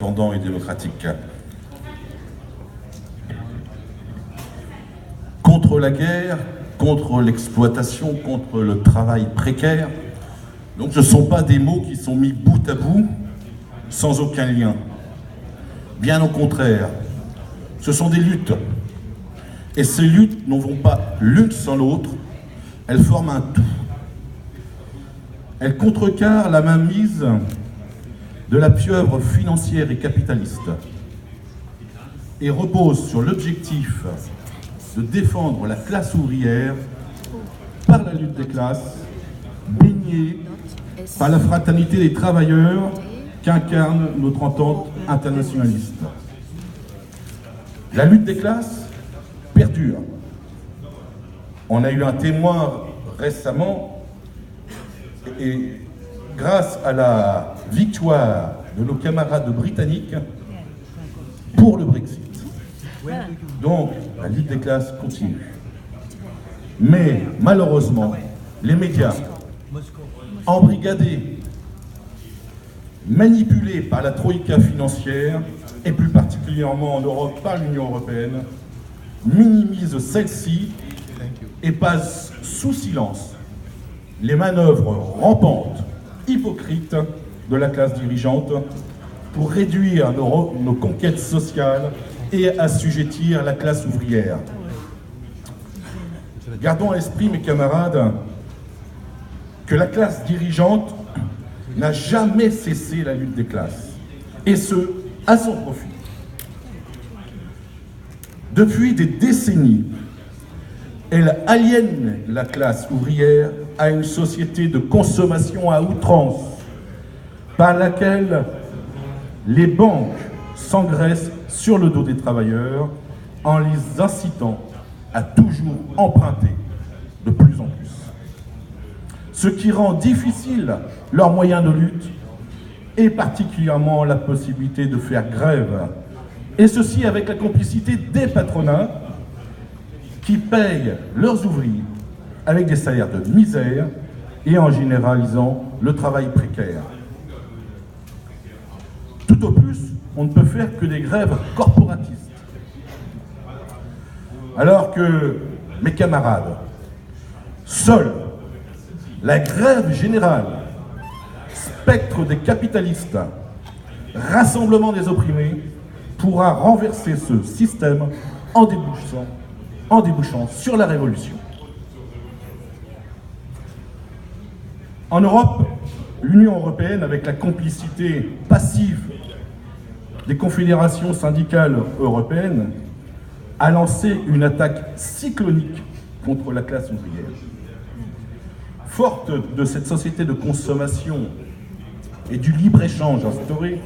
indépendant et démocratique. Contre la guerre, contre l'exploitation, contre le travail précaire. Donc ce ne sont pas des mots qui sont mis bout à bout sans aucun lien. Bien au contraire, ce sont des luttes. Et ces luttes ne vont pas l'une sans l'autre, elles forment un tout. Elles contrecarrent la mainmise de la pieuvre financière et capitaliste et reposent sur l'objectif de défendre la classe ouvrière par la lutte des classes, baignée par la fraternité des travailleurs qu'incarne notre entente internationaliste. La lutte des classes perdure. On a eu un témoin récemment et grâce à la victoire de nos camarades britanniques pour le Brexit. Donc, la lutte des classes continue. Mais, malheureusement, les médias, embrigadés, manipulés par la troïka financière, et plus particulièrement en Europe par l'Union européenne, minimisent celle-ci et passent sous silence les manœuvres rampantes, hypocrites de la classe dirigeante pour réduire nos conquêtes sociales et assujettir la classe ouvrière. Gardons à l'esprit, mes camarades, que la classe dirigeante n'a jamais cessé la lutte des classes, et ce, à son profit. Depuis des décennies, elle aliène la classe ouvrière à une société de consommation à outrance, par laquelle les banques s'engraissent sur le dos des travailleurs en les incitant à toujours emprunter de plus en plus. Ce qui rend difficile leurs moyens de lutte et particulièrement la possibilité de faire grève. Et ceci avec la complicité des patronats qui payent leurs ouvriers avec des salaires de misère et en généralisant le travail précaire. Tout au plus, on ne peut faire que des grèves corporatistes. Alors que, mes camarades, seule la grève générale, spectre des capitalistes, rassemblement des opprimés, pourra renverser ce système en débouchant sur la révolution. En Europe, l'Union européenne, avec la complicité passive des confédérations syndicales européennes, a lancé une attaque cyclonique contre la classe ouvrière. Forte de cette société de consommation et du libre-échange instauré,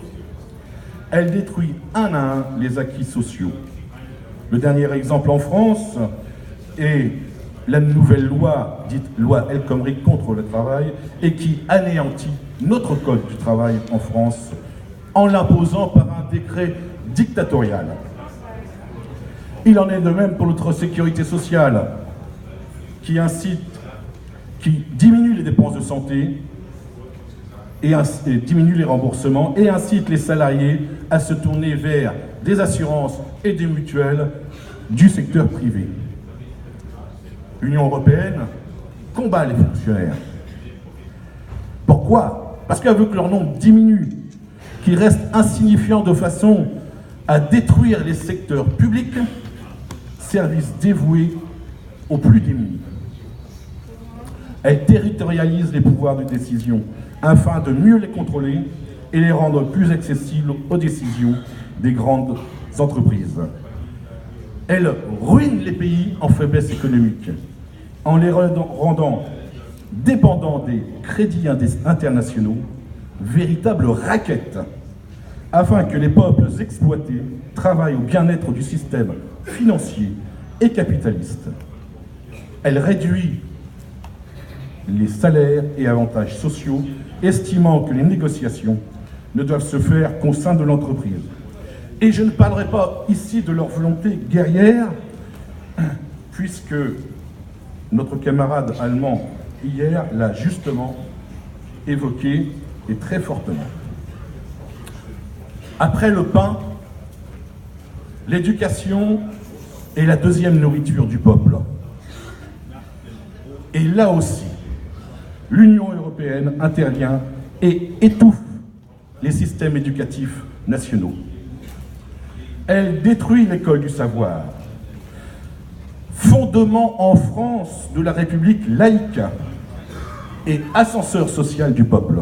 elle détruit un à un les acquis sociaux. Le dernier exemple en France est la nouvelle loi, dite loi El Khomri contre le travail, et qui anéantit notre code du travail en France en l'imposant par un décret dictatorial. Il en est de même pour notre sécurité sociale, qui diminue les dépenses de santé et diminue les remboursements et incite les salariés à se tourner vers des assurances et des mutuelles du secteur privé. L'Union européenne combat les fonctionnaires. Pourquoi? Parce qu'elle veut que leur nombre diminue, qu'ils restent insignifiants de façon à détruire les secteurs publics, services dévoués aux plus démunis. Elle territorialise les pouvoirs de décision afin de mieux les contrôler et les rendre plus accessibles aux décisions des grandes entreprises. Elle ruine les pays en faiblesse économique en les rendant dépendants des crédits internationaux, véritables raquettes, afin que les peuples exploités travaillent au bien-être du système financier et capitaliste. Elle réduit les salaires et avantages sociaux, estimant que les négociations ne doivent se faire qu'au sein de l'entreprise. Et je ne parlerai pas ici de leur volonté guerrière, puisque notre camarade allemand, hier, l'a justement évoqué, et très fortement. Après le pain, l'éducation est la deuxième nourriture du peuple. Et là aussi, l'Union européenne intervient et étouffe les systèmes éducatifs nationaux. Elle détruit l'école du savoir, fondement en France de la République laïque et ascenseur social du peuple,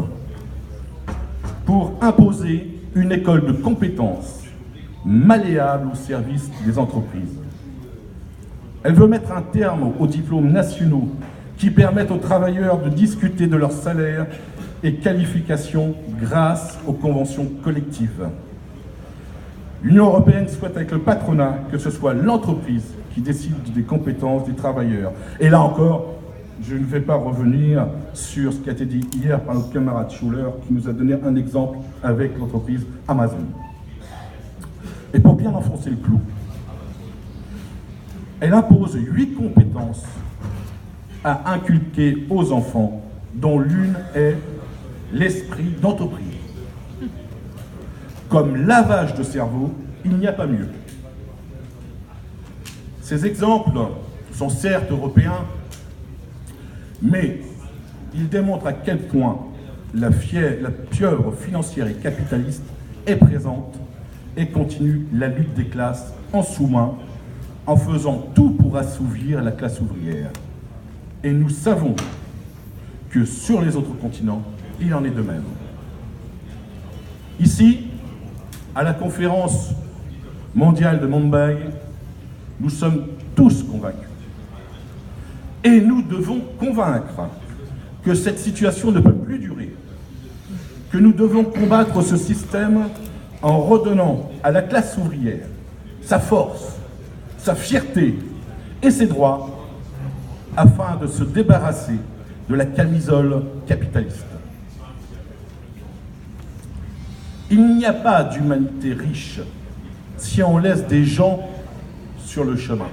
pour imposer une école de compétences malléable au service des entreprises. Elle veut mettre un terme aux diplômes nationaux qui permettent aux travailleurs de discuter de leur salaire et qualifications grâce aux conventions collectives. L'Union européenne souhaite avec le patronat que ce soit l'entreprise qui décide des compétences des travailleurs. Et là encore, je ne vais pas revenir sur ce qui a été dit hier par notre camarade Schuller, qui nous a donné un exemple avec l'entreprise Amazon. Et pour bien enfoncer le clou, elle impose 8 compétences à inculquer aux enfants, dont l'une est l'esprit d'entreprise. Comme lavage de cerveau, il n'y a pas mieux. Ces exemples sont certes européens, mais ils démontrent à quel point la pieuvre financière et capitaliste est présente et continue la lutte des classes en sous-main, en faisant tout pour assouvir la classe ouvrière. Et nous savons que sur les autres continents, il en est de même. Ici, à la conférence mondiale de Mumbai, nous sommes tous convaincus. Et nous devons convaincre que cette situation ne peut plus durer, que nous devons combattre ce système en redonnant à la classe ouvrière sa force, sa fierté et ses droits afin de se débarrasser de la camisole capitaliste. Il n'y a pas d'humanité riche si on laisse des gens sur le chemin.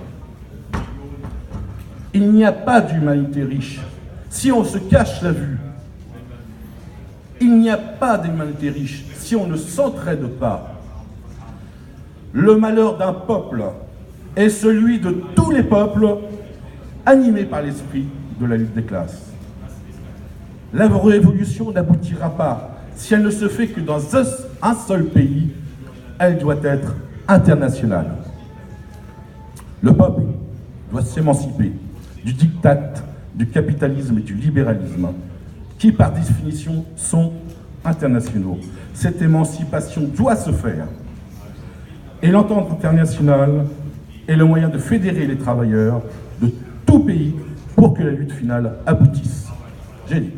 Il n'y a pas d'humanité riche si on se cache la vue. Il n'y a pas d'humanité riche si on ne s'entraide pas. Le malheur d'un peuple est celui de tous les peuples animés par l'esprit de la lutte des classes. La révolution n'aboutira pas si elle ne se fait que dans un seul pays. Elle doit être internationale. Le peuple doit s'émanciper du diktat du capitalisme et du libéralisme, qui par définition sont internationaux. Cette émancipation doit se faire. Et l'entente internationale est le moyen de fédérer les travailleurs de tout pays pour que la lutte finale aboutisse. J'ai dit.